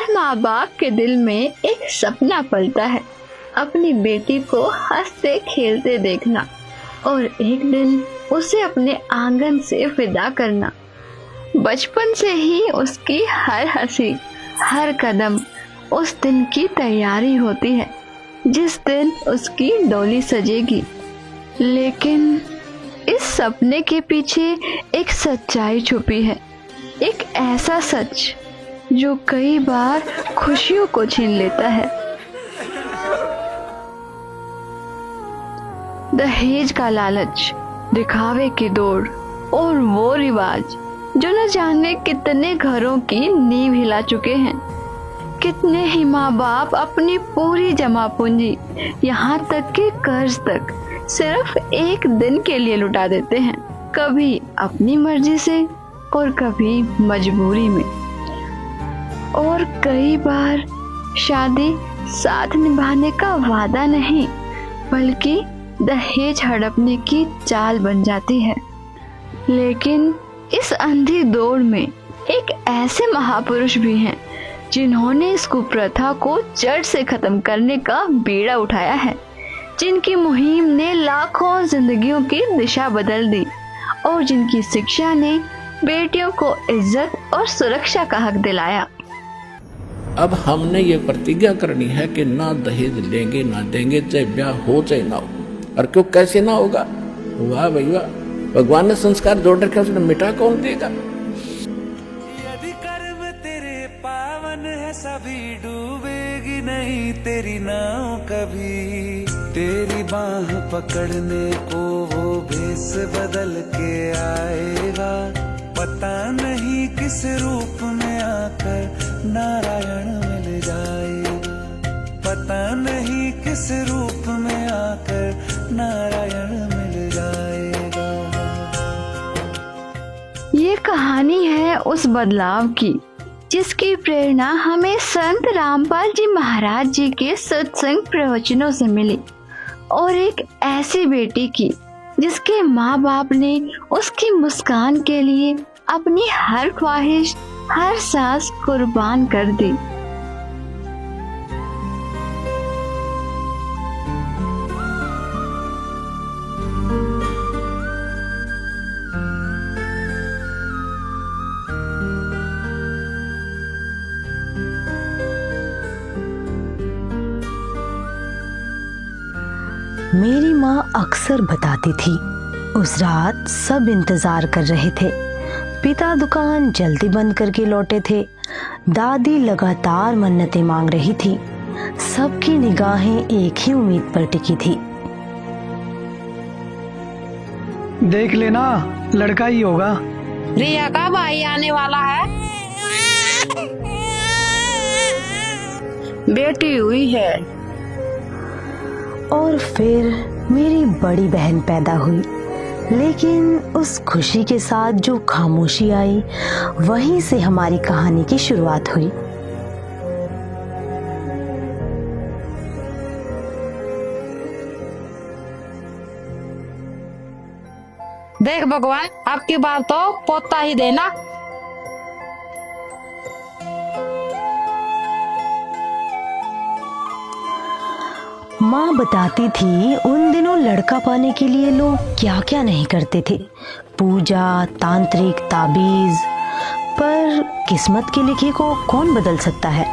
हर माँ बाप के दिल में एक सपना पलता है, अपनी बेटी को हंसते खेलते देखना और एक दिन उसे अपने आंगन से विदा करना। बचपन से ही उसकी हर हंसी, हर कदम उस दिन की तैयारी होती है जिस दिन उसकी डोली सजेगी। लेकिन इस सपने के पीछे एक सच्चाई छुपी है, एक ऐसा सच जो कई बार खुशियों को छीन लेता है। दहेज का लालच, दिखावे की दौड़ और वो रिवाज जो न जाने कितने घरों की नींव हिला चुके हैं। कितने ही माँ बाप अपनी पूरी जमा पूंजी, यहाँ तक कि कर्ज तक सिर्फ एक दिन के लिए लुटा देते हैं, कभी अपनी मर्जी से और कभी मजबूरी में। और कई बार शादी साथ निभाने का वादा नहीं बल्कि दहेज हड़पने की चाल बन जाती है। लेकिन इस अंधी दौड़ में एक ऐसे महापुरुष भी हैं जिन्होंने इस कुप्रथा को जड़ से खत्म करने का बीड़ा उठाया है, जिनकी मुहिम ने लाखों जिंदगियों की दिशा बदल दी और जिनकी शिक्षा ने बेटियों को इज्जत और सुरक्षा का हक दिलाया। अब हमने ये प्रतिज्ञा करनी है कि ना दहेज लेंगे ना देंगे, चाहे ब्याह हो चाहे ना हो। और क्यों, कैसे ना होगा? वाह भाई वाह, भगवान ने संस्कार जोड़ रखे, उसने मिटा कौन देगा? यदि कर्म तेरे पावन है सभी, डूबेगी नहीं तेरी नाव कभी। तेरी बाह पकड़ने को वो भेष बदल के आएगा, पता नहीं किस रूप में आकर नारायण मिल जाएगा, पता नहीं किस रूप में आकर नारायण मिल जाएगा। ये कहानी है उस बदलाव की जिसकी प्रेरणा हमें संत रामपाल जी महाराज जी के सत्संग प्रवचनों से मिली, और एक ऐसी बेटी की जिसके माँ बाप ने उसकी मुस्कान के लिए अपनी हर ख्वाहिश, हर सांस कुर्बान कर दी। मेरी माँ अक्सर बताती थी, उस रात सब इंतजार कर रहे थे। पिता दुकान जल्दी बंद करके लौटे थे, दादी लगातार मन्नतें मांग रही थी, सबकी निगाहें एक ही उम्मीद पर टिकी थी। देख लेना, लड़का ही होगा। रिया का भाई आने वाला है। बेटी हुई है। और फिर मेरी बड़ी बहन पैदा हुई, लेकिन उस खुशी के साथ जो खामोशी आई, वहीं से हमारी कहानी की शुरुआत हुई। देख भगवान, आपकी बार तो पोता ही देना। माँ बताती थी उन दिनों लड़का पाने के लिए लोग क्या क्या नहीं करते थे, पूजा, तांत्रिक, ताबीज, पर किस्मत के लिखे को कौन बदल सकता है।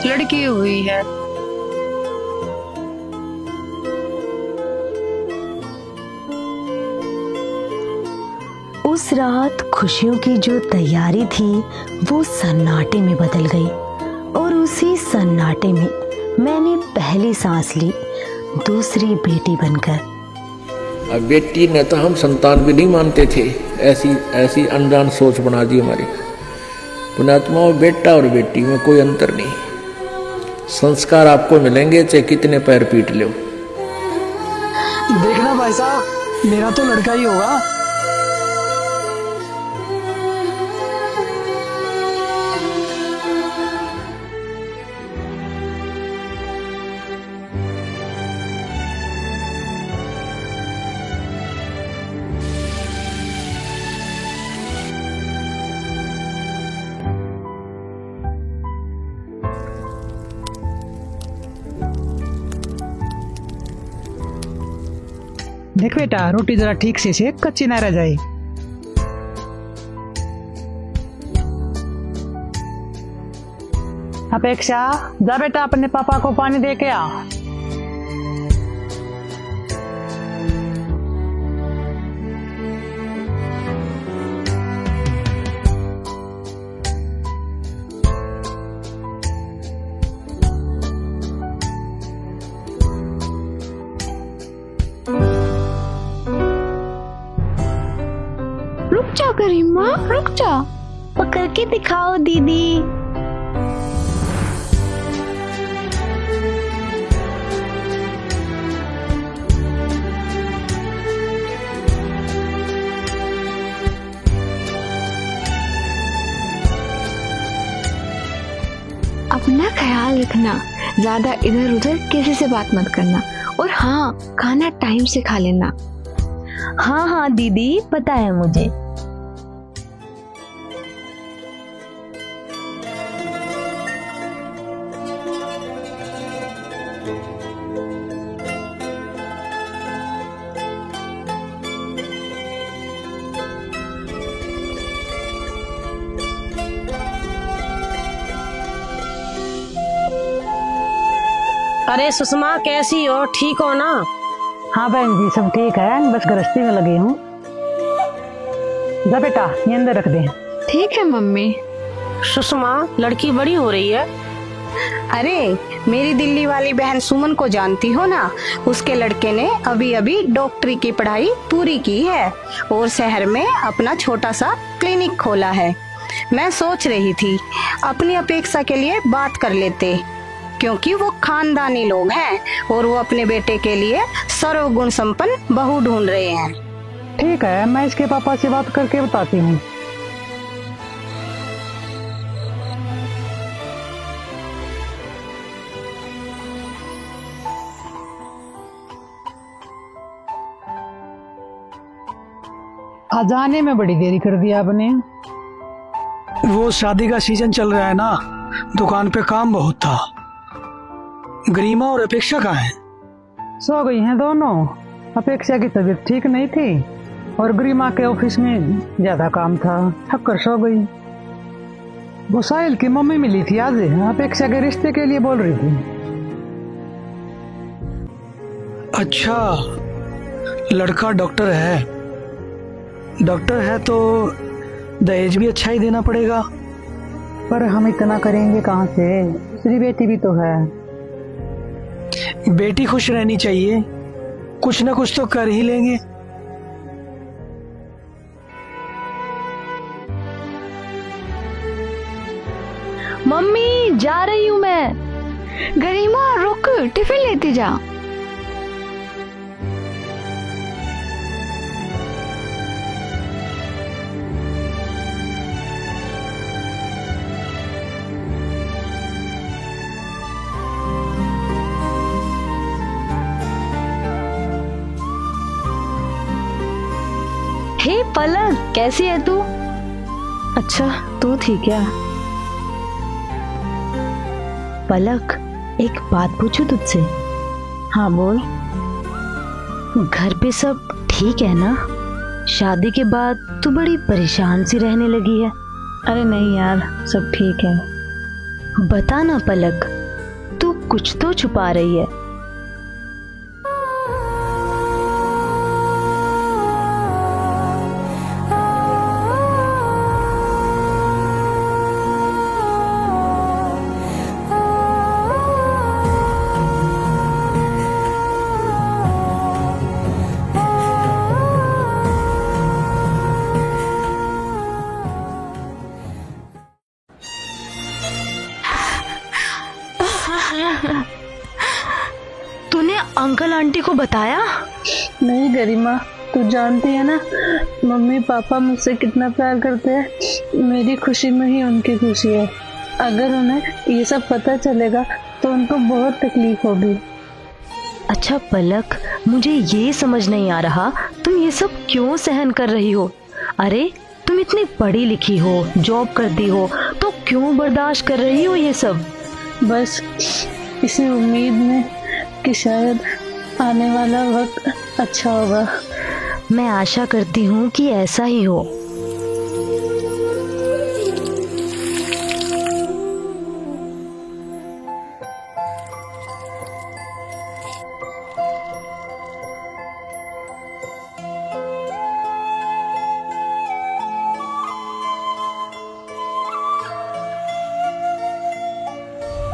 लड़की हुई है। उस रात खुशियों की जो तैयारी थी वो सन्नाटे में बदल गई, और उसी सन्नाटे में मैंने पहली सांस ली, दूसरी बेटी बनकर। अब बेटी ने तो हम संतान भी नहीं मानते थे, ऐसी ऐसी अनजान सोच बना दी हमारी। पुण्यात्मा, बेटा और बेटी में कोई अंतर नहीं, संस्कार आपको मिलेंगे चाहे कितने पैर पीट लो। देखना भाई साहब, मेरा तो लड़का ही होगा। देख बेटा, रोटी जरा ठीक से सेक, कच्ची ना रह जाए। अपेक्षा, जा बेटा अपने पापा को पानी दे के आ। रुक जा गरिमा, रुक जा। पकड़ के दिखाओ दीदी। अपना ख्याल रखना, ज्यादा इधर उधर किसी से बात मत करना, और हाँ, खाना टाइम से खा लेना। हाँ हाँ दीदी, पता है मुझे। अरे सुषमा, कैसी हो? ठीक हो ना? हाँ बहन जी, सब ठीक है, बस गृहस्थी में लगी हूँ। जा बेटा, ये अंदर रख दे। ठीक है मम्मी। सुषमा, लड़की बड़ी हो रही है। अरे मेरी दिल्ली वाली बहन सुमन को जानती हो ना, उसके लड़के ने अभी अभी डॉक्टरी की पढ़ाई पूरी की है और शहर में अपना छोटा सा क्लिनिक खोला है। मैं सोच रही थी अपनी अपेक्षा के लिए बात कर लेते, क्योंकि वो खानदानी लोग हैं और वो अपने बेटे के लिए सर्वगुण संपन्न बहू ढूंढ रहे हैं। ठीक है, मैं इसके पापा से बात करके बताती हूँ। आज आने में बड़ी देरी कर दी आपने। वो शादी का सीजन चल रहा है ना, दुकान पे काम बहुत था। गरिमा और अपेक्षा कहाँ हैं? सो गई हैं दोनों। अपेक्षा की तबीयत ठीक नहीं थी और गरिमा के ऑफिस में ज्यादा काम था, थक कर सो गई। वो साहिल की मम्मी मिली थी आज, अपेक्षा के रिश्ते के लिए बोल रही थी। अच्छा, लड़का डॉक्टर है। डॉक्टर है तो दहेज भी अच्छा ही देना पड़ेगा। पर हम इतना करेंगे कहाँ से? दूसरी बेटी भी तो है। बेटी खुश रहनी चाहिए, कुछ ना कुछ तो कर ही लेंगे। मम्मी, जा रही हूँ मैं। गरिमा रुक, टिफिन लेती जा। हे पलक, कैसी है तू? अच्छा, तू ठीक है? पलक, एक बात पूछूं तुझसे? हाँ बोल। घर पे सब ठीक है ना? शादी के बाद तू बड़ी परेशान सी रहने लगी है। अरे नहीं यार, सब ठीक है। बता ना पलक, तू कुछ तो छुपा रही है। तूने अंकल आंटी को बताया? नहीं गरिमा, तू जानती है ना मम्मी पापा मुझसे कितना प्यार करते हैं। मेरी खुशी में ही उनकी खुशी है। अगर उन्हें ये सब पता चलेगा तो उनको बहुत तकलीफ होगी। अच्छा पलक, मुझे ये समझ नहीं आ रहा तुम ये सब क्यों सहन कर रही हो? अरे तुम इतनी पढ़ी लिखी हो, जॉब करती हो, तो क्यों बर्दाश्त कर रही हो ये सब? बस इसी उम्मीद में कि शायद आने वाला वक्त अच्छा होगा। मैं आशा करती हूँ कि ऐसा ही हो।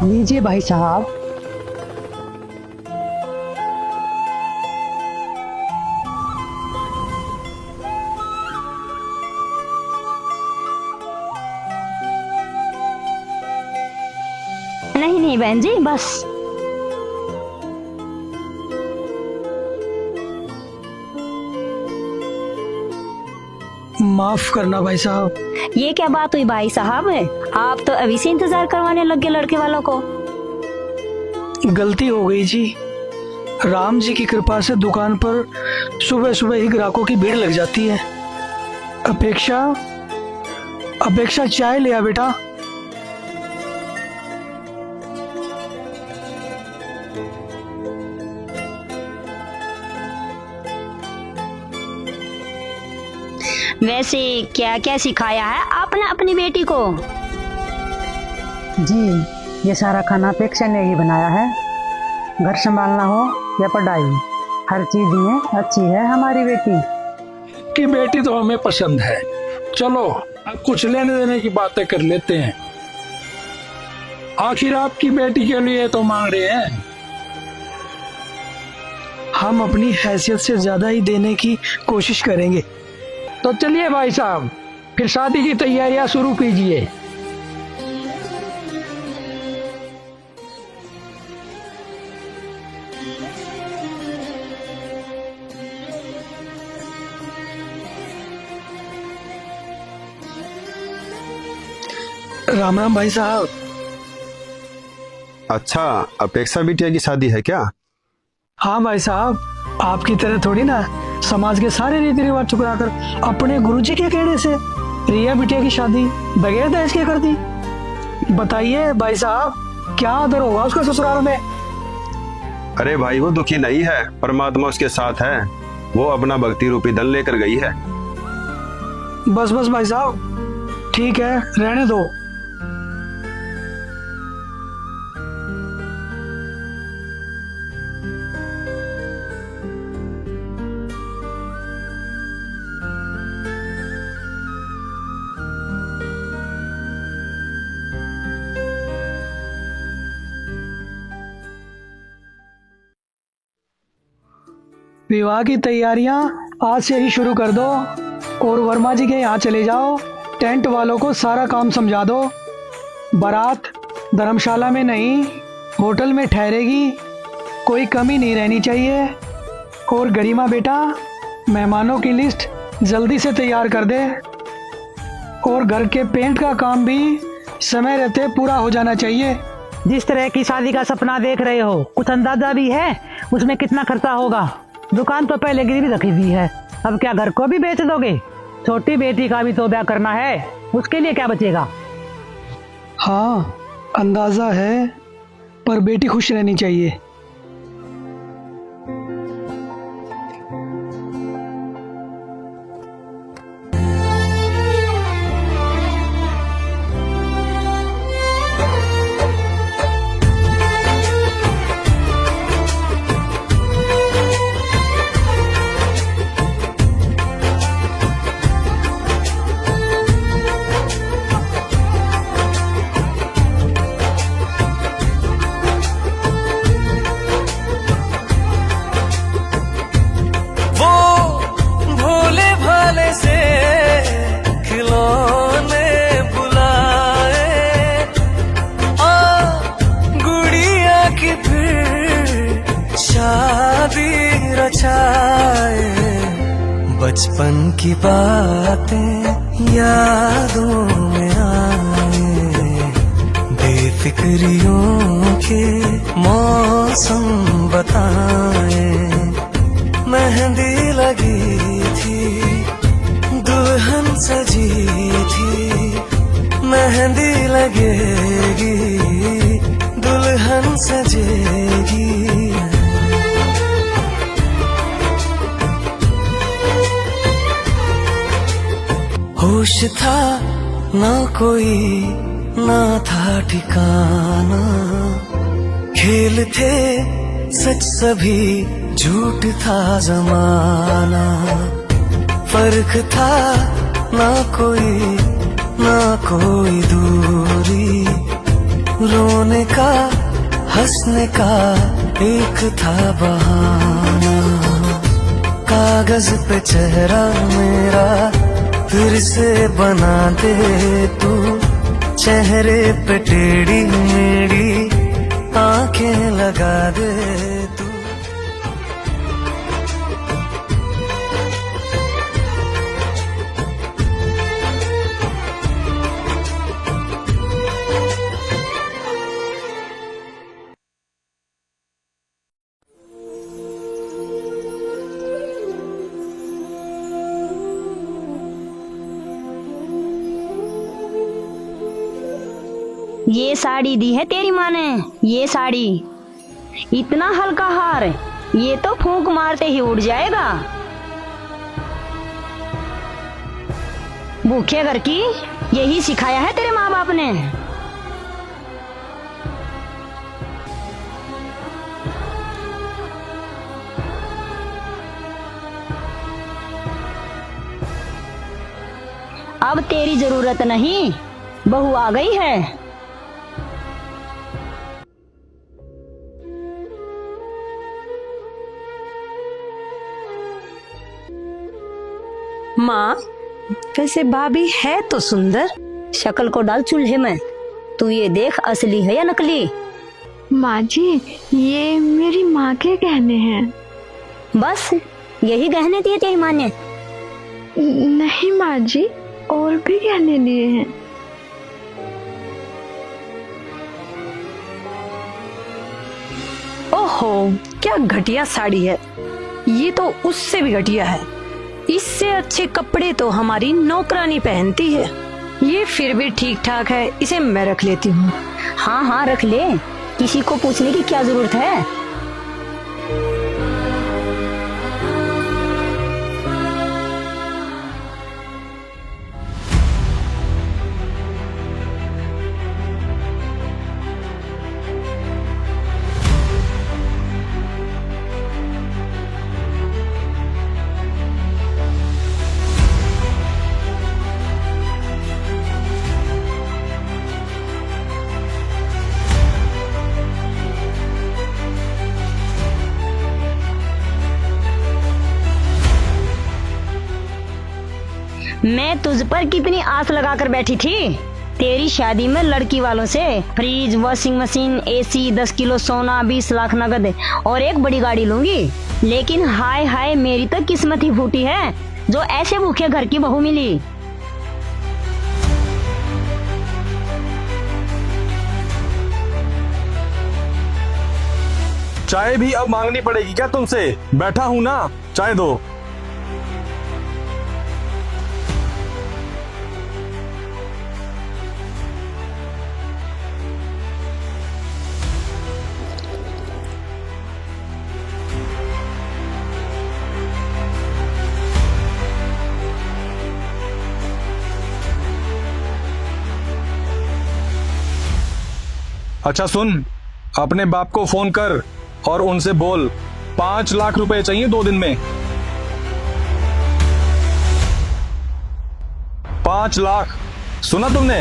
लीजिए भाई साहब। नहीं नहीं बहन जी, बस। माफ करना भाई साहब। ये क्या बात हुई भाई साहब? आप तो अभी से इंतजार करवाने लग गए लड़के वालों को। गलती हो गई जी। राम जी की कृपा से दुकान पर सुबह सुबह ही ग्राहकों की भीड़ लग जाती है। अपेक्षा चाय ले आ बेटा। वैसे क्या क्या सिखाया है आपने अपनी बेटी को? जी, ये सारा खाना अपेक्षा ने ही बनाया है। घर संभालना हो या पढ़ाई, हर चीज में अच्छी है हमारी बेटी। कि बेटी तो हमें पसंद है। चलो अब कुछ लेने देने की बातें कर लेते हैं। आखिर आपकी बेटी के लिए तो मांग रहे हैं। हम अपनी हैसियत से ज्यादा ही देने की कोशिश करेंगे। तो चलिए भाई साहब, फिर शादी की तैयारियां शुरू कीजिए। राम राम भाई साहब। अच्छा, अपेक्षा बिटिया की शादी है क्या? हाँ भाई साहब, आपकी तरह थोड़ी ना समाज के सारे रीति रिवाज ठुकरा कर अपने गुरुजी के कहने से रिया बिटिया की शादी बगैर दहेज के कर दी। बताइए भाई साहब, क्या आदर होगा उसका ससुराल में? अरे भाई, वो दुखी नहीं है, परमात्मा उसके साथ है। वो अपना भक्ति रूपी धन लेकर गई है। बस बस भाई साहब, ठीक है, रहने दो। विवाह की तैयारियां आज से ही शुरू कर दो और वर्मा जी के यहाँ चले जाओ। टेंट वालों को सारा काम समझा दो। बारात धर्मशाला में नहीं, होटल में ठहरेगी। कोई कमी नहीं रहनी चाहिए। और गरिमा बेटा, मेहमानों की लिस्ट जल्दी से तैयार कर दे। और घर के पेंट का काम भी समय रहते पूरा हो जाना चाहिए। जिस तरह की शादी का सपना देख रहे हो, कुछ अंदाजा भी है उसमें कितना खर्चा होगा? दुकान तो पहले गिरवी रखी हुई है, अब क्या घर को भी बेच दोगे? छोटी बेटी का भी तो ब्याह करना है, उसके लिए क्या बचेगा? हाँ, अंदाजा है, पर बेटी खुश रहनी चाहिए। बचपन की बातें यादों में आए, बेफिक्रियों के मौसम बताए। मेहंदी लगी थी, दुल्हन सजी थी, मेहंदी लगेगी, दुल्हन सजेगी। होश था ना कोई ना था ठिकाना, खेल थे सच सभी झूठ था जमाना, फर्क था ना कोई दूरी, रोने का हंसने का एक था बहाना, कागज पे चेहरा मेरा फिर से बना दे तू, चेहरे पे टेढ़ी मेढ़ी आंखें लगा दे तू। ये साड़ी दी है तेरी माँ ने, ये साड़ी, इतना हल्का हार, ये तो फूंक मारते ही उड़ जाएगा। भूखे घर की यही सिखाया है तेरे माँ बाप ने। अब तेरी जरूरत नहीं, बहू आ गई है। माँ, वैसे भाभी है तो सुंदर। शक्ल को डाल चूल्हे में, तू ये देख असली है या नकली। माँ जी, ये मेरी माँ के गहने हैं। बस यही गहने दिए तेरी माँ ने? नहीं माँ जी, और भी गहने लिए हैं। ओहो, क्या घटिया साड़ी है। ये तो उससे भी घटिया है। इससे अच्छे कपड़े तो हमारी नौकरानी पहनती है। ये फिर भी ठीक ठाक है, इसे मैं रख लेती हूँ। हाँ हाँ रख ले, किसी को पूछने की क्या जरूरत है। मैं तुझ पर कितनी आस लगाकर बैठी थी। तेरी शादी में लड़की वालों से fridge, washing machine, AC, 10 kilo सोना, 20 लाख नगद और एक बड़ी गाड़ी लूंगी। लेकिन हाय हाय, मेरी तो किस्मत ही फूटी है जो ऐसे भूखे घर की बहू मिली। चाय भी अब मांगनी पड़ेगी क्या तुमसे? बैठा हूं ना, चाय दो। अच्छा सुन, अपने बाप को फोन कर और उनसे बोल 5 लाख रुपए चाहिए 2 दिन में। 5 लाख, सुना तुमने?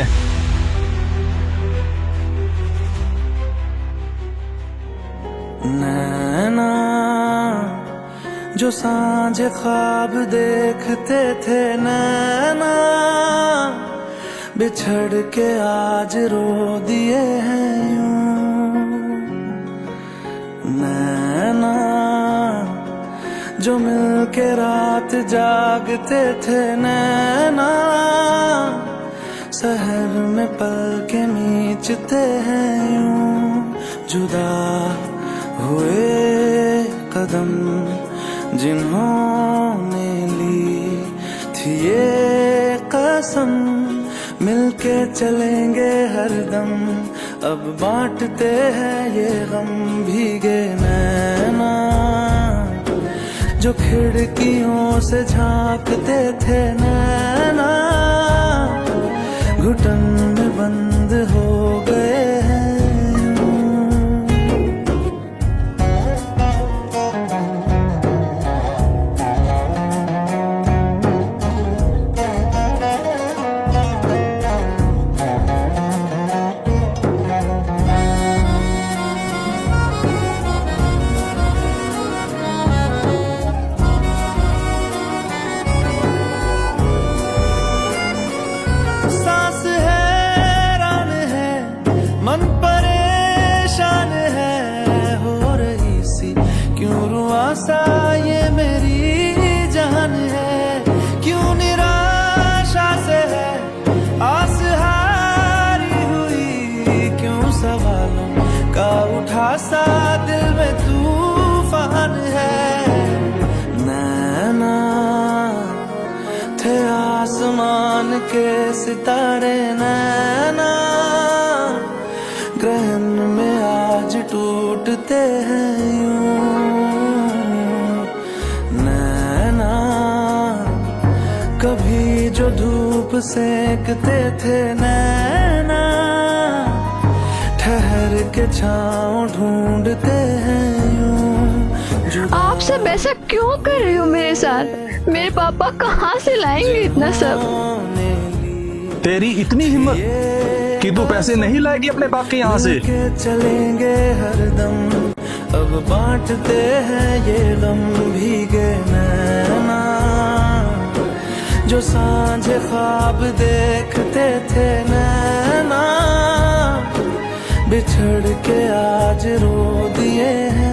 नैना जो सांझ ख्वाब देखते थे, नैना बिछड़ के आज रो दिए हैं यूं। नैना जो मिल के रात जागते थे, नैना शहर में पल के मीचते हैं यूं। जुदा हुए कदम जिन्होंने ली थी ये कसम, मिलके चलेंगे हरदम, अब बांटते हैं ये गम। भीगे नैना जो खिड़कियों से झांकते थे नैना, घुटन में बंद हो गए हैं यूं। सांस हैरान है, मन परेशान है, हो रही सी क्यों रुआसा ये मेरी जान है। क्यों निराशा से है आस हारी हुई, क्यों सवालों का उठा सा दिल में तूफान है। नैना थे आसमान के सितारे, नैना ग्रहण में आज टूटते हैं यूं। नैना कभी जो धूप सेकते थे, नैना ठहर के छाँव ढूंढते हैं यूं। आप सब ऐसा क्यों कर रहे हो मेरे साथ? मेरे पापा कहाँ से लाएंगे इतना सब? तेरी इतनी हिम्मत कि तू पैसे नहीं लाएगी अपने बाप के यहाँ से? चलेंगे हरदम, अब बांटते हैं ये गम। भीगे नैना जो सांझ ख्वाब देखते थे, नैना बिछड़ के आज रो दिए हैं।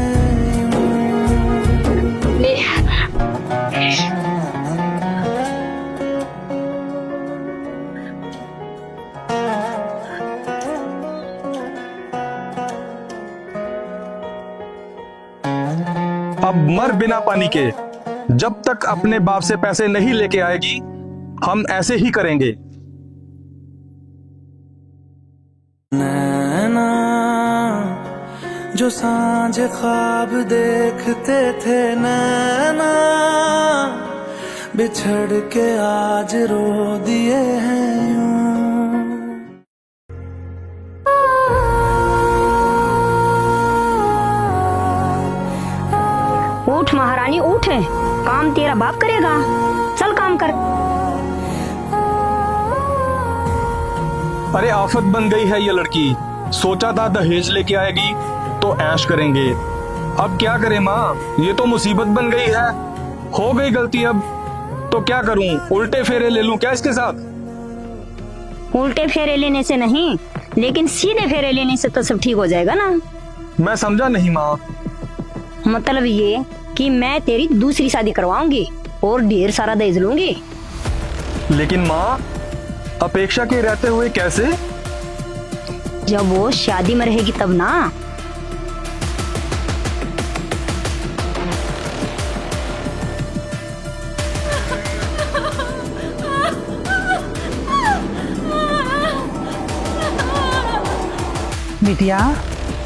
अब मर बिना पानी के। जब तक अपने बाप से पैसे नहीं लेके आएगी हम ऐसे ही करेंगे। नैना जो सांझ ख्वाब देखते थे, नैना बिछड़ के आज रो दिए हैं यूं। उठ महारानी उठ, काम तेरा बाप करेगा, चल काम कर। अरे आफत बन गई है ये लड़की। सोचा था दहेज लेके आएगी तो ऐश करेंगे, अब क्या करें माँ, ये तो मुसीबत बन गई है। हो गई गलती, अब तो क्या करूं, उल्टे फेरे ले लूं क्या इसके साथ? उल्टे फेरे लेने से नहीं, लेकिन सीधे फेरे लेने से तो सब ठीक हो जाएगा ना। मैं समझा नहीं माँ। मतलब ये कि मैं तेरी दूसरी शादी करवाऊंगी और ढेर सारा दहेज लूंगी। लेकिन माँ अपेक्षा के रहते हुए कैसे? जब वो शादी में रहेगी तब ना। बिटिया,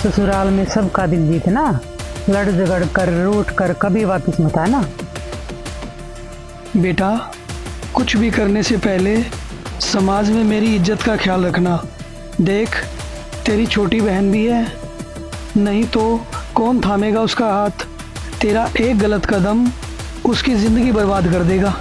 ससुराल में सबका दिल जीतना, लड़ झगड़ कर रूठ कर कभी वापस मत आना। बेटा, कुछ भी करने से पहले समाज में मेरी इज्जत का ख्याल रखना। देख, तेरी छोटी बहन भी है, नहीं तो कौन थामेगा उसका हाथ। तेरा एक गलत कदम उसकी जिंदगी बर्बाद कर देगा।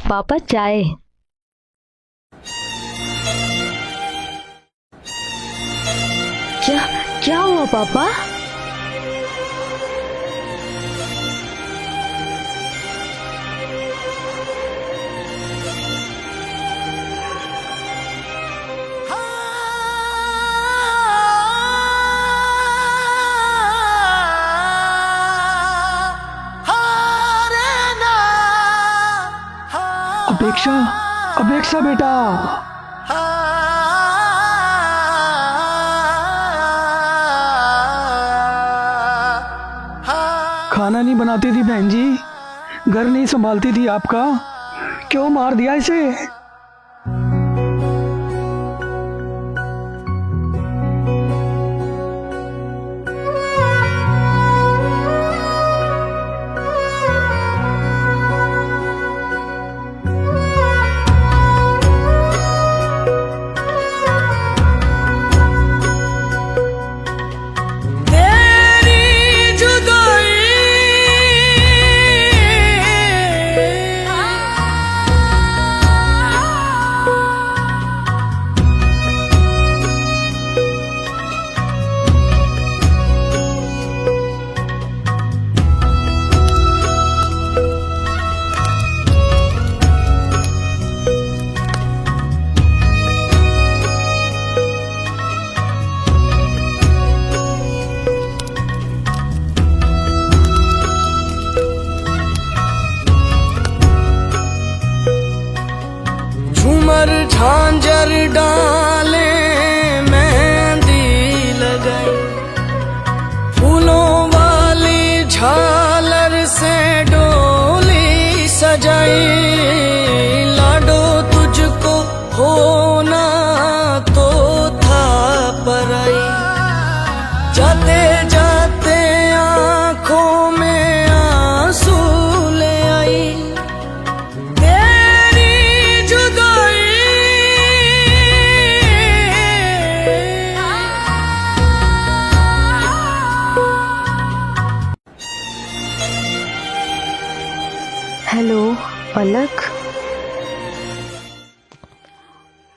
पापा चाय। क्या हुआ पापा? अपेक्षा, अपेक्षा बेटा, खाना नहीं बनाती थी बहन जी, घर नहीं संभालती थी आपका, क्यों मार दिया इसे? झांझर डाले मेहंदी लगाई, फूलों वाली झालर से डोली सजाई, लाडो तुझको होना तो था पराई, जाते जाते आंखों में आंसू ले आई, हेलो पलक,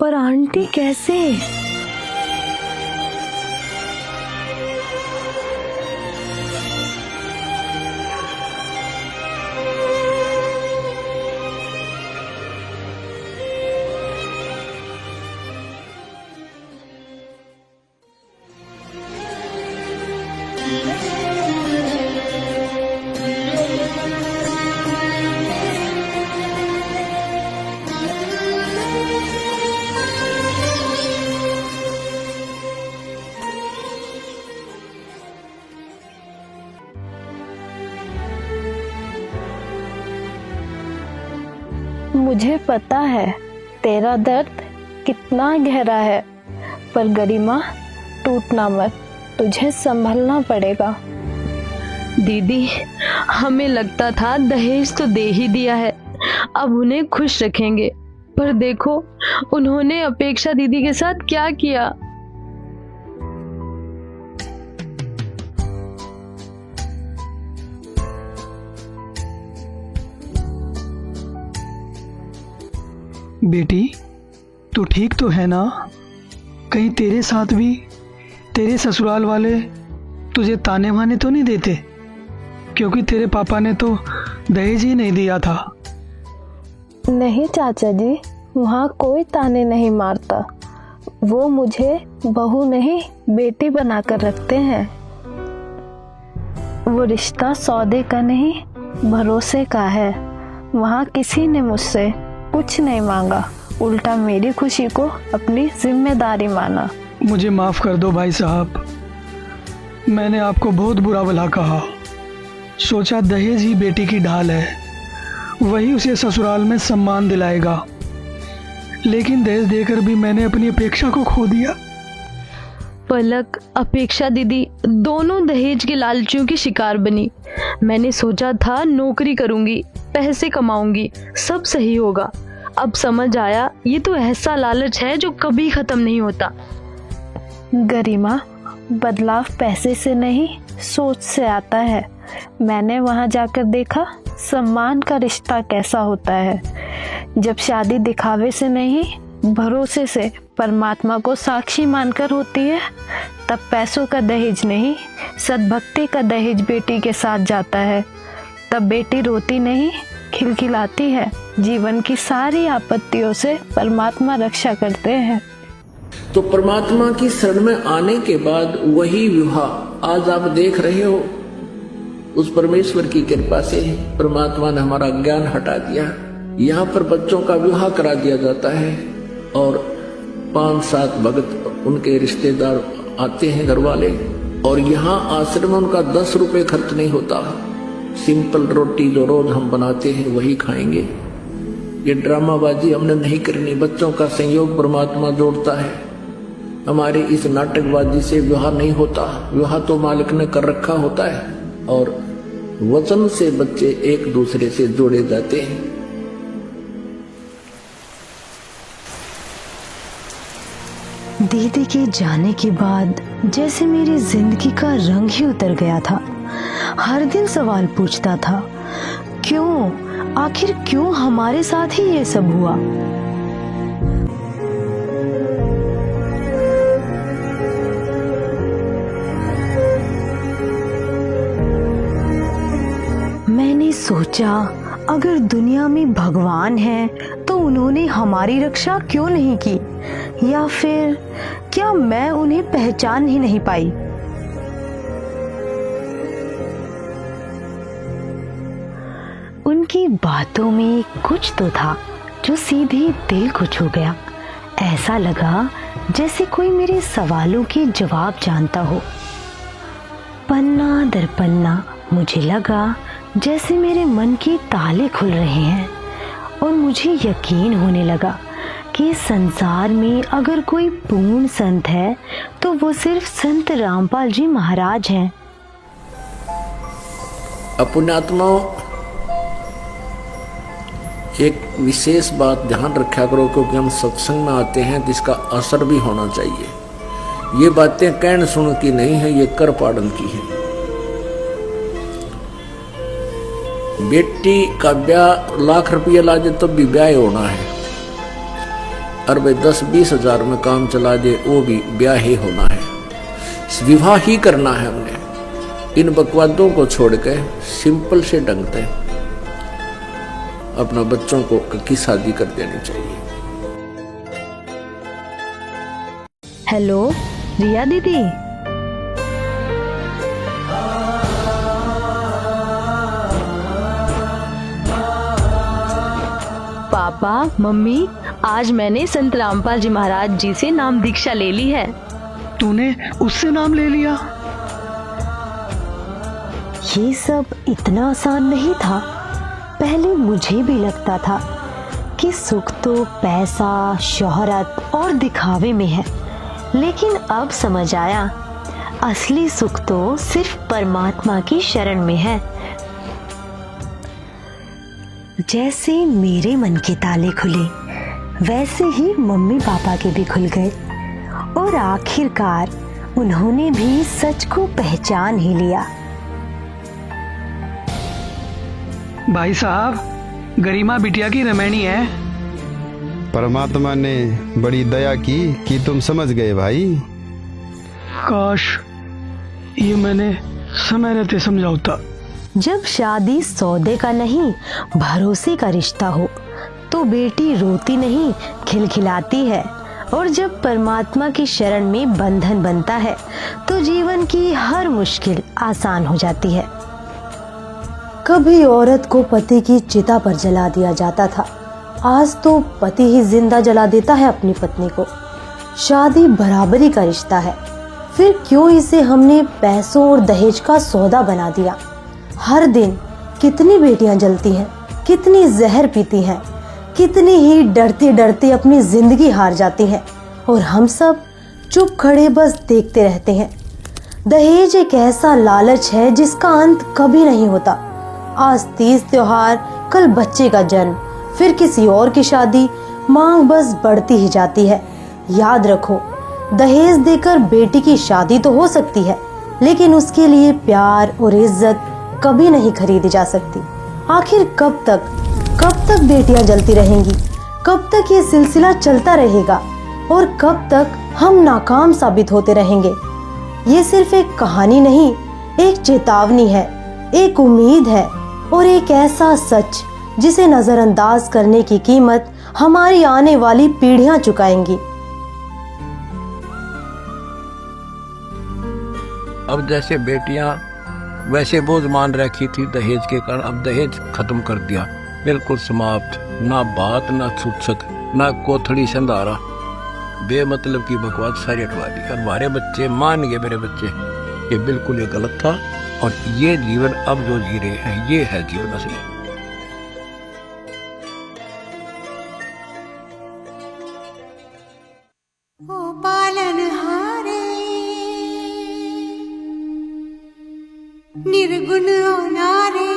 पर आंटी कैसे? मुझे पता है तेरा दर्द कितना गहरा है, पर गरिमा टूटना मत, तुझे संभलना पड़ेगा। दीदी, हमें लगता था दहेज तो दे ही दिया है, अब उन्हें खुश रखेंगे, पर देखो उन्होंने अपेक्षा दीदी के साथ क्या किया। बेटी, तू ठीक तो है ना? कहीं तेरे साथ भी तेरे ससुराल वाले तुझे ताने माने तो नहीं देते? क्योंकि तेरे पापा ने तो दहेज ही नहीं दिया था। नहीं चाचा जी, वहाँ कोई ताने नहीं मारता, वो मुझे बहू नहीं बेटी बनाकर रखते हैं। वो रिश्ता सौदे का नहीं भरोसे का है। वहाँ किसी ने मुझसे कुछ नहीं मांगा, उल्टा मेरी खुशी को अपनी जिम्मेदारी माना। मुझे माफ कर दो भाई साहब, मैंने आपको बहुत बुरा भला कहा। सोचा दहेज ही बेटी की ढाल है, वही उसे ससुराल में सम्मान दिलाएगा, लेकिन दहेज देकर भी मैंने अपनी अपेक्षा को खो दिया। पलक, अपेक्षा दीदी दोनों दहेज के लालचियों की शिकार बनी। मैंने सोचा था नौकरी करूंगी, पैसे कमाऊंगी, सब सही होगा। अब समझ आया ये तो ऐसा लालच है जो कभी खत्म नहीं होता। गरिमा, बदलाव पैसे से नहीं सोच से आता है। मैंने वहां जाकर देखा सम्मान का रिश्ता कैसा होता है। जब शादी दिखावे से नहीं भरोसे से परमात्मा को साक्षी मानकर होती है, तब पैसों का दहेज नहीं, सद्भक्ति का दहेज बेटी के साथ जाता है। तब बेटी रोती नहीं, खिलखिलाती है। जीवन की सारी आपत्तियों से परमात्मा रक्षा करते हैं। तो परमात्मा की शरण में आने के बाद वही विवाह आज आप देख रहे हो, उस परमेश्वर की कृपा से परमात्मा ने हमारा ज्ञान हटा दिया। यहाँ पर बच्चों का विवाह करा दिया जाता है और 5-7 भगत उनके रिश्तेदार आते हैं, घर वाले, और यहाँ आश्रम में उनका 10 रुपए खर्च नहीं होता। सिंपल रोटी जो रोज हम बनाते हैं वही खाएंगे। ये ड्रामाबाजी हमने नहीं करनी। बच्चों का संयोग परमात्मा जोड़ता है। हमारे इस नाटकबाजी से विवाह नहीं होता। विवाह तो मालिक ने कर रखा होता है और वचन से बच्चे एक दूसरे से जोड़े जाते हैं। दीदी के जाने के बाद जैसे मेरी जिंदगी का रंग ही उतर गया था। हर दिन सवाल पूछता था, क्यों, आखिर क्यों हमारे साथ ही ये सब हुआ। मैंने सोचा, अगर दुनिया में भगवान है तो उन्होंने हमारी रक्षा क्यों नहीं की, या फिर क्या मैं उन्हें पहचान ही नहीं पाई। उनकी बातों में कुछ तो था जो सीधे दिल को छू गया। ऐसा लगा जैसे कोई मेरे सवालों के जवाब जानता हो। पन्ना दर पन्ना मुझे लगा जैसे मेरे मन के ताले खुल रहे हैं और मुझे यकीन होने लगा कि संसार में अगर कोई पूर्ण संत है तो वो सिर्फ संत रामपाल जी महाराज हैं। पुण्यात्माओं, एक विशेष बात ध्यान रखा करो, क्योंकि हम सत्संग में आते हैं जिसका असर भी होना चाहिए। ये बातें कहन सुन की नहीं है, ये कर पाड़न की है। बेटी का ब्याह लाख रुपया लाजे तो भी ब्याह होना है, और भाई 10-20 हजार में काम चला दे वो भी ब्याह ही होना है। विवाह ही करना है हमने। इन बकवादों को छोड़ के सिंपल से ढंग से अपना बच्चों को की शादी कर देनी चाहिए। हेलो रिया दीदी। पापा, मम्मी, आज मैंने संत रामपाल जी महाराज जी से नाम दीक्षा ले ली है। तूने उससे नाम ले लिया? ये सब इतना आसान नहीं था। पहले मुझे भी लगता था कि सुख तो पैसा, शोहरत और दिखावे में है, लेकिन अब समझ आया असली सुख तो सिर्फ परमात्मा की शरण में है। जैसे मेरे मन के ताले खुले, वैसे ही मम्मी पापा के भी खुल गए और आखिरकार उन्होंने भी सच को पहचान ही लिया। भाई साहब, गरिमा बिटिया की रमैनी है। परमात्मा ने बड़ी दया की कि तुम समझ गए भाई। काश ये मैंने समय रहते समझा होता। जब शादी सौदे का नहीं, भरोसे का रिश्ता हो तो बेटी रोती नहीं, खिलखिलाती है, और जब परमात्मा की शरण में बंधन बनता है तो जीवन की हर मुश्किल आसान हो जाती है। कभी औरत को पति की चिता पर जला दिया जाता था, आज तो पति ही जिंदा जला देता है अपनी पत्नी को। शादी बराबरी का रिश्ता है, फिर क्यों इसे हमने पैसों और दहेज का सौदा बना दिया। हर दिन कितनी बेटियां जलती हैं, कितनी जहर पीती हैं, कितनी ही डरते डरते अपनी जिंदगी हार जाती हैं, और हम सब चुप खड़े बस देखते रहते हैं। दहेज एक ऐसा लालच है जिसका अंत कभी नहीं होता। आज तीज त्योहार, कल बच्चे का जन्म, फिर किसी और की शादी, मांग बस बढ़ती ही जाती है। याद रखो, दहेज देकर बेटी की शादी तो हो सकती है, लेकिन उसके लिए प्यार और इज्जत कभी नहीं खरीदी जा सकती। आखिर कब तक बेटियां जलती रहेंगी, कब तक ये सिलसिला चलता रहेगा और कब तक हम नाकाम साबित होते रहेंगे? ये सिर्फ एक कहानी नहीं, एक चेतावनी है, एक उम्मीद है और एक ऐसा सच जिसे नजरअंदाज करने की कीमत हमारी आने वाली पीढ़ियां चुकाएंगी। अब जैसे बेटियां वैसे बोझ मान रखी थी दहेज के कारण, अब दहेज खत्म कर दिया, बिल्कुल समाप्त। ना बात, ना सूचक, ना कोथड़ी संधारा, बेमतलब की बकवास सारी हटवा दी। और हमारे बच्चे मान गए, मेरे बच्चे, ये बिल्कुल ये गलत था और ये जीवन अब जो जी रहे हैं ये है जीवन असली। ओ पालनहारे निर्गुण नारे,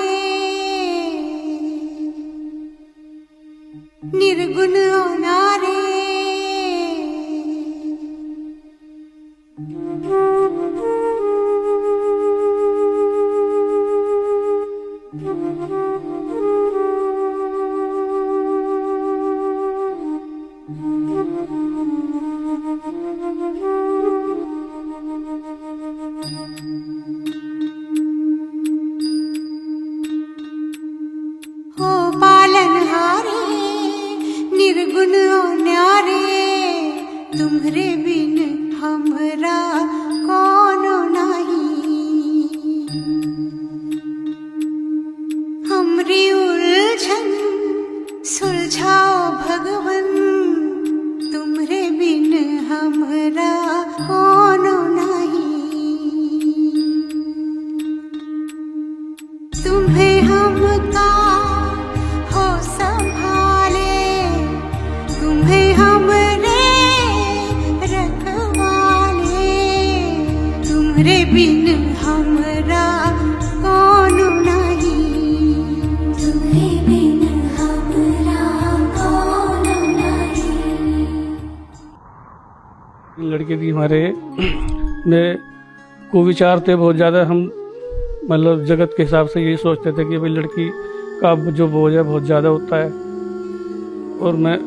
निर्गुण नारे, ओ पालनहारे निर्गुण न्यारे, तुम्हरे बिन हमरा कौन नहीं। हमरी उलझन सुलझाओ भगवन, तुम्हरे बिन हमरा कौन नहीं। तुम्हें हमका हो संभाले, तुम्हें हमरे रखवाले, तुम्हरे बिन हमरा कौन नहीं। तुम्हें बिन हमरा कौन नहीं। लड़के की हमारे में कुविचार थे बहुत ज़्यादा। हम मतलब जगत के हिसाब से यही सोचते थे कि भाई लड़की का जो बोझ है बहुत ज़्यादा होता है। और मैं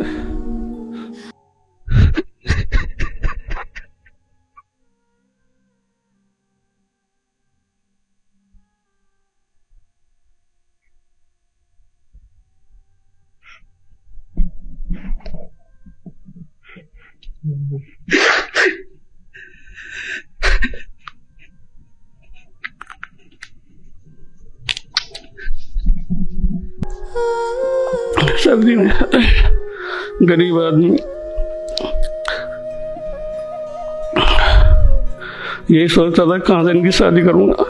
सर्दी में गरीब आदमी यही सोचता था कहाँ से इनकी शादी करूंगा।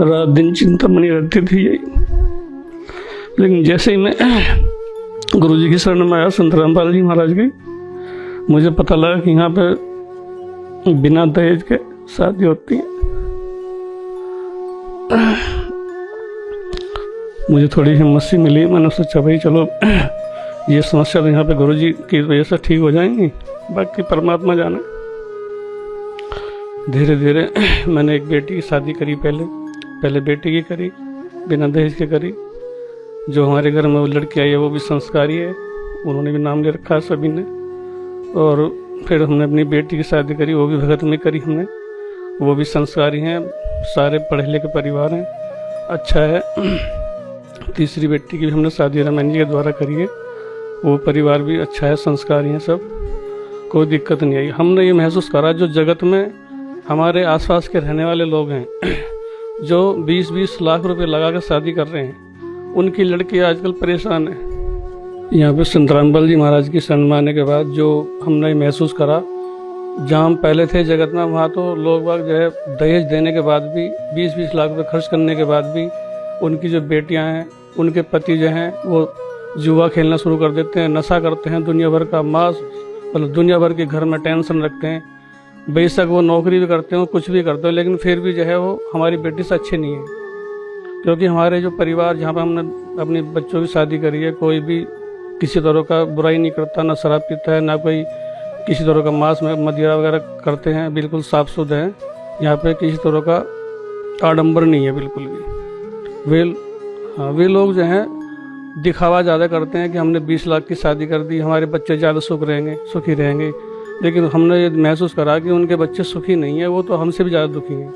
रात दिन चिंता बनी रहती थी यही। लेकिन जैसे ही मैं गुरु जी की शरण में आया, संत रामपाल जी महाराज की, मुझे पता लगा कि यहाँ पे बिना दहेज के शादी होती है। मुझे थोड़ी हिम्मत सी मिली। मैंने सोचा भाई चलो ये समस्या तो यहाँ पे गुरु जी की वजह से ठीक हो जाएंगी, बाकी परमात्मा जाने। धीरे धीरे मैंने एक बेटी की शादी करी। पहले बेटी की करी, बिना दहेज के करी। जो हमारे घर में वो लड़की आई है वो भी संस्कारी है, उन्होंने भी नाम ले रखा है सभी ने। और फिर हमने अपनी बेटी की शादी करी, वो भी भगत में करी हमने, वो भी संस्कारी हैं, सारे पढ़े लिखे परिवार हैं, अच्छा है। तीसरी बेटी की भी हमने शादी रामायण जी के द्वारा करी है, वो परिवार भी अच्छा है, संस्कारी हैं सब, कोई दिक्कत नहीं आई। हमने ये महसूस करा जो जगत में हमारे आसपास के रहने वाले लोग हैं जो 20-20 लाख रुपए लगा कर शादी कर रहे हैं, उनकी लड़की आजकल परेशान है। यहाँ पे संत रामपाल जी महाराज की शरण में आने के बाद जो हमने महसूस करा, जहाँ हम पहले थे जगत में, वहाँ तो लोग बाग जो है दहेज देने के बाद भी, 20-20 लाख रुपए खर्च करने के बाद भी उनकी जो बेटियां हैं, उनके पति जो हैं वो जुआ खेलना शुरू कर देते हैं, नशा करते हैं, दुनिया भर का मांस, मतलब दुनिया भर के घर में टेंशन रखते हैं। बेशक वो नौकरी भी करते हो, कुछ भी करते हो, लेकिन फिर भी जो है वो हमारी बेटी से अच्छे नहीं है। क्योंकि हमारे जो परिवार जहाँ पर हमने अपने बच्चों की शादी करी है, कोई भी किसी तरह का बुराई नहीं करता, ना शराब पीता है, ना कोई किसी तरह का मांस में मदिरा वगैरह करते हैं, बिल्कुल साफ सुथरे हैं। यहाँ पे किसी तरह का आडंबर नहीं है बिल्कुल भी। वेल हाँ, वे लोग जो हैं दिखावा ज़्यादा करते हैं कि हमने 20 लाख की शादी कर दी, हमारे बच्चे ज़्यादा सुखी रहेंगे। लेकिन हमने ये महसूस करा कि उनके बच्चे सुखी नहीं है, वो तो हमसे भी ज़्यादा दुखी हैं।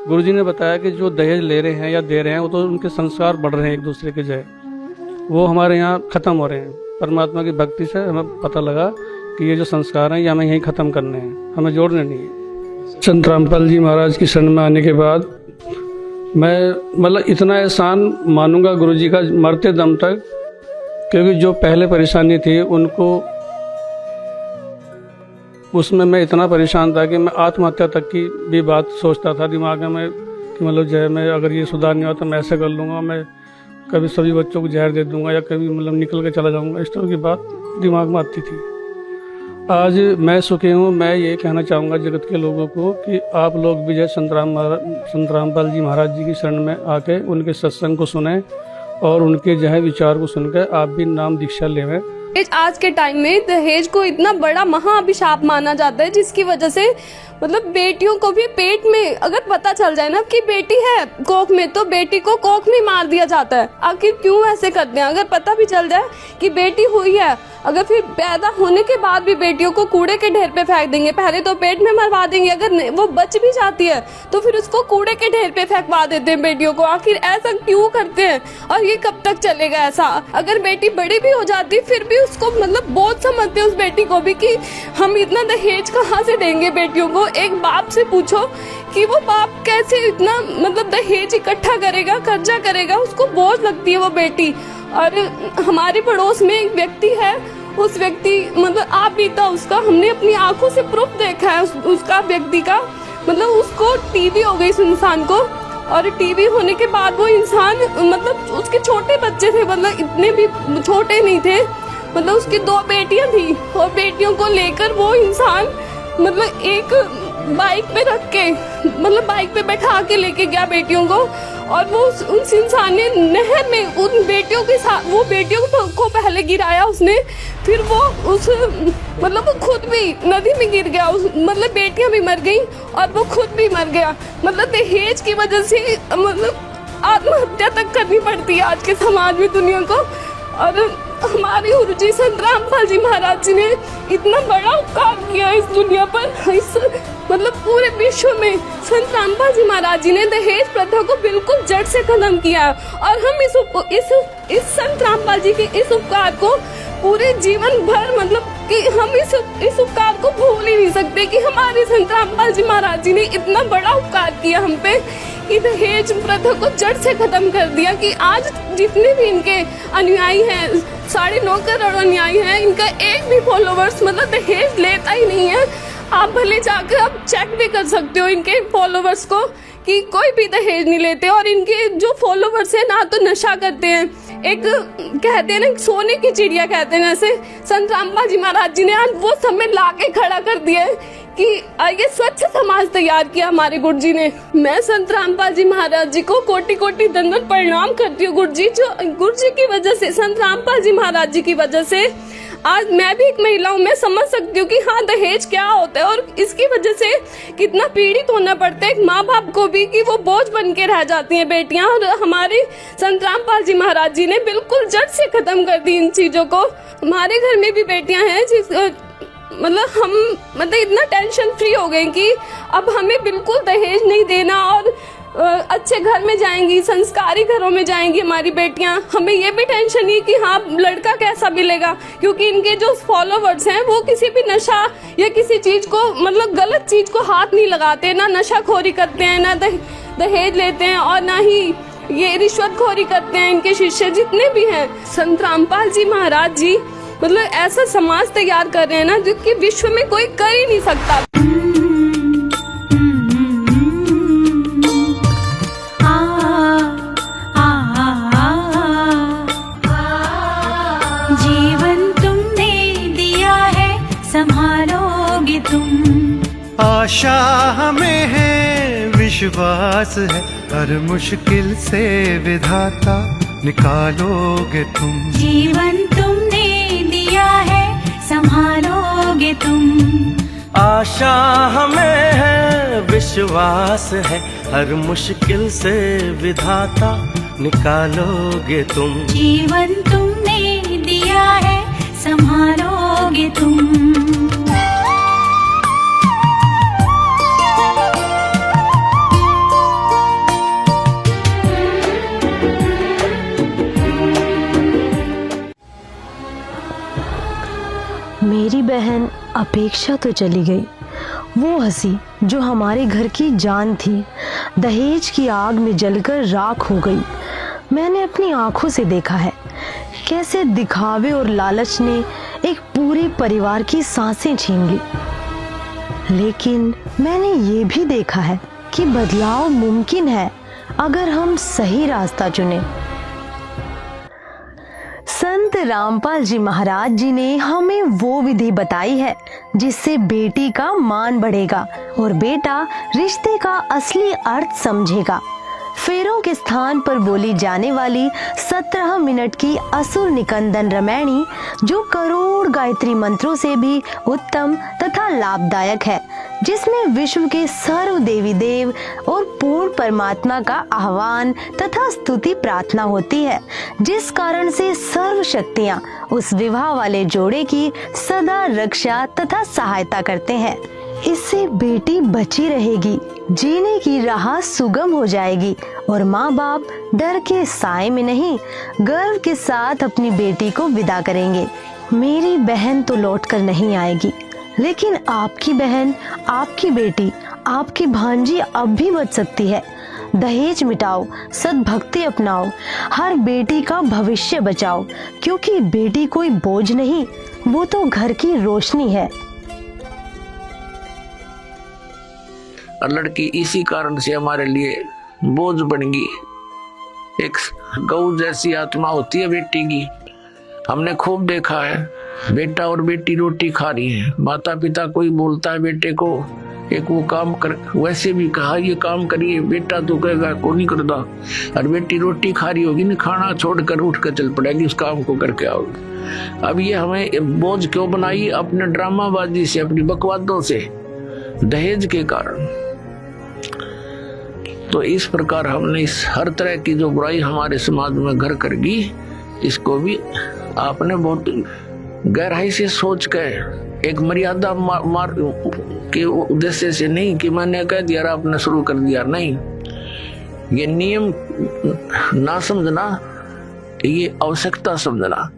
गुरुजी ने बताया कि जो दहेज ले रहे हैं या दे रहे हैं वो तो उनके संस्कार बढ़ रहे हैं एक दूसरे के जय, वो हमारे यहाँ ख़त्म हो रहे हैं। परमात्मा की भक्ति से हमें पता लगा कि ये जो संस्कार हैं ये हमें यहीं ख़त्म करने हैं, हमें जोड़ने नहीं है। संत रामपाल जी महाराज की शरण में आने के बाद मैं मतलब इतना एहसान मानूंगा गुरुजी का मरते दम तक, क्योंकि जो पहले परेशानी थी उनको उसमें मैं इतना परेशान था कि मैं आत्महत्या तक की भी बात सोचता था दिमाग में कि मतलब जो है मैं अगर ये सुधार नहीं हुआ तो मैं ऐसे कर लूँगा, मैं कभी सभी बच्चों को जहर दे दूँगा या कभी मतलब निकल के चला जाऊँगा, इस तरह की बात दिमाग में आती थी। आज मैं सुखी हूँ। मैं ये कहना चाहूँगा जगत के लोगों को कि आप लोग भी जय संत रामपाल जी महाराज जी की शरण में आके उनके सत्संग को सुने और उनके जो है विचार को सुनकर आप भी नाम दीक्षा लेवें। आज के टाइम में दहेज को इतना बड़ा महाअभिशाप माना जाता है, जिसकी वजह से मतलब बेटियों को भी पेट में अगर पता चल जाए ना कि बेटी है कोख में, तो बेटी को कोख में मार दिया जाता है। आखिर क्यों ऐसे करते हैं? अगर पता भी चल जाए कि बेटी हुई है, अगर फिर पैदा होने के बाद भी बेटियों को कूड़े के ढेर पे फेंक देंगे। पहले तो पेट में मरवा देंगे, अगर वो बच भी जाती है तो फिर उसको कूड़े के ढेर पे फेंकवा देते हैं बेटियों को। आखिर ऐसा क्यों करते हैं और ये कब तक चलेगा ऐसा? अगर बेटी बड़ी भी हो जाती फिर भी उसको मतलब बोझ समझते हैं उस बेटी को भी कि हम इतना दहेज कहाँ से देंगे बेटियों को। एक बाप से पूछो कि वो बाप कैसे इतना मतलब दहेज इकट्ठा करेगा, कर्जा करेगा, उसको बोझ लगती है वो बेटी। और हमारे पड़ोस में एक व्यक्ति है, उस व्यक्ति मतलब आप बीता उसका, हमने अपनी आंखों से प्रूफ देखा है उसका व्यक्ति का, मतलब उसको टीबी हो गई उस इंसान को। और टीबी होने के बाद वो इंसान मतलब उसके छोटे बच्चे थे, मतलब इतने भी छोटे नहीं थे, मतलब उसकी 2 बेटियां थी और बेटियों को लेकर वो इंसान मतलब एक बाइक पे रख के मतलब बाइक पे बैठा के लेके गया बेटियों को। और वो उस इंसान ने नहर में उन बेटियों के साथ वो बेटियों को पहले गिराया उसने, फिर वो उस मतलब वो खुद भी नदी में गिर गया, मतलब बेटियां भी मर गई और वो खुद भी मर गया। मतलब दहेज की वजह से मतलब आत्महत्या तक करनी पड़ती है आज के समाज में दुनिया को। और हमारे गुरुजी संत रामपाल जी महाराज जी ने इतना बड़ा उपकार किया इस दुनिया पर, इस मतलब पूरे विश्व में संत रामपाल जी महाराज जी ने दहेज प्रथा को बिल्कुल जड़ से खत्म किया। और हम इस संत रामपाल जी के इस उपकार को पूरे जीवन भर मतलब कि हम इस उपकार को भूल ही नहीं सकते कि हमारे संत रामपाल जी महाराज जी ने इतना बड़ा उपकार किया हम पे कि दहेज प्रथा को जड़ से खत्म कर दिया। कि आज जितने भी इनके अनुयायी हैं, 9.5 करोड़ अनुयायी हैं, इनका एक भी फॉलोवर्स मतलब दहेज लेता ही नहीं है। आप भले जाकर आप चेक भी कर सकते हो इनके फॉलोवर्स को कि कोई भी दहेज नहीं लेते। और इनके जो फॉलोवर्स हैं ना तो नशा करते हैं, एक कहते हैं ना सोने की चिड़िया कहते हैं, जैसे संत रामपाल जी महाराज जी ने आज वो समय ला के खड़ा कर दिया कि ये स्वच्छ समाज तैयार किया हमारे गुरुजी ने। मैं संत रामपाल जी महाराज जी को कोटि कोटि दंडवत प्रणाम करती हूँ। गुरुजी की वजह से, संत रामपाल जी महाराज जी की वजह से आज मैं भी एक महिला हूँ, मैं समझ सकती हूँ कि हाँ दहेज क्या होता है और इसकी वजह से कितना पीड़ित होना पड़ता है एक माँ बाप को भी कि वो बोझ बन के रह जाती हैं बेटियाँ। और हमारे संत रामपाल जी महाराज जी ने बिल्कुल जड़ से खत्म कर दी इन चीजों को। हमारे घर में भी बेटियां हैं मतलब हम मतलब इतना टेंशन फ्री हो गए कि अब हमें बिल्कुल दहेज नहीं देना और अच्छे घर में जाएंगी, संस्कारी घरों में जाएंगी हमारी बेटियां। हमें ये भी टेंशन नहीं कि हाँ लड़का कैसा मिलेगा, क्योंकि इनके जो फॉलोवर्स हैं वो किसी भी नशा या किसी चीज को मतलब गलत चीज को हाथ नहीं लगाते, ना नशाखोरी करते हैं, ना दहेज लेते हैं और ना ही ये रिश्वतखोरी करते हैं। इनके शिष्य जितने भी हैं, संत रामपाल जी महाराज जी मतलब ऐसा समाज तैयार कर रहे हैं ना जो कि विश्व में कोई कर ही नहीं सकता। जीवन तुमने दिया है संभालोगे तुम, आशा हमें है विश्वास है, हर मुश्किल से विधाता निकालोगे तुम। जीवन तुमने दिया है संभालोगे तुम, आशा हमें है, विश्वास है, हर मुश्किल से विधाता निकालोगे तुम। जीवन तुमने दिया है, संभालोगे तुम। मेरी बहन अपेक्षा तो चली गई। वो हंसी जो हमारे घर की जान थी, दहेज की आग में जलकर राख हो गई। मैंने अपनी आंखों से देखा है कैसे दिखावे और लालच ने एक पूरे परिवार की सांसें छीन ली। लेकिन मैंने ये भी देखा है कि बदलाव मुमकिन है अगर हम सही रास्ता चुने। संत रामपाल जी महाराज जी ने हमें वो विधि बताई है जिससे बेटी का मान बढ़ेगा और बेटा रिश्ते का असली अर्थ समझेगा। फेरों के स्थान पर बोली जाने वाली 17 मिनट की असुर निकंदन रामायणी, जो करोड़ गायत्री मंत्रों से भी उत्तम तथा लाभदायक है, जिसमें विश्व के सर्व देवी देव और पूर्ण परमात्मा का आह्वान तथा स्तुति प्रार्थना होती है, जिस कारण से सर्व शक्तियाँ उस विवाह वाले जोड़े की सदा रक्षा तथा सहायता करते हैं। इससे बेटी बची रहेगी, जीने की राह सुगम हो जाएगी और माँ बाप डर के साए में नहीं, गर्व के साथ अपनी बेटी को विदा करेंगे। मेरी बहन तो लौट कर नहीं आएगी, लेकिन आपकी बहन, आपकी बेटी, आपकी भांजी अब भी बच सकती है। दहेज मिटाओ, सद्भक्ति अपनाओ, हर बेटी का भविष्य बचाओ, क्योंकि बेटी कोई बोझ नहीं, वो तो घर की रोशनी है। और लड़की इसी कारण से हमारे लिए बोझ बन गई। एक गऊ जैसी आत्मा होती है बेटी की। हमने खूब देखा है, बेटा और बेटी रोटी खा रही है, माता पिता कोई बोलता है बेटे को एक वो काम कर, वैसे भी कहा ये काम करिए, बेटा तो कहेगा को नहीं करता। और बेटी रोटी खा रही होगी ना, खाना छोड़कर उठ कर चल पड़ेगी उस काम को करके आओगी। अब ये हमें बोझ क्यों बनाई? अपने ड्रामाबाजी से, अपनी बकवादों से, दहेज के कारण। तो इस प्रकार हमने इस हर तरह की जो बुराई हमारे समाज में घर कर गई, इसको भी आपने बहुत गहराई से सोच कर एक मर्यादा मार के उद्देश्य से नहीं कि मैंने कह दिया आपने शुरू कर दिया, नहीं, ये नियम ना समझना, ये आवश्यकता समझना।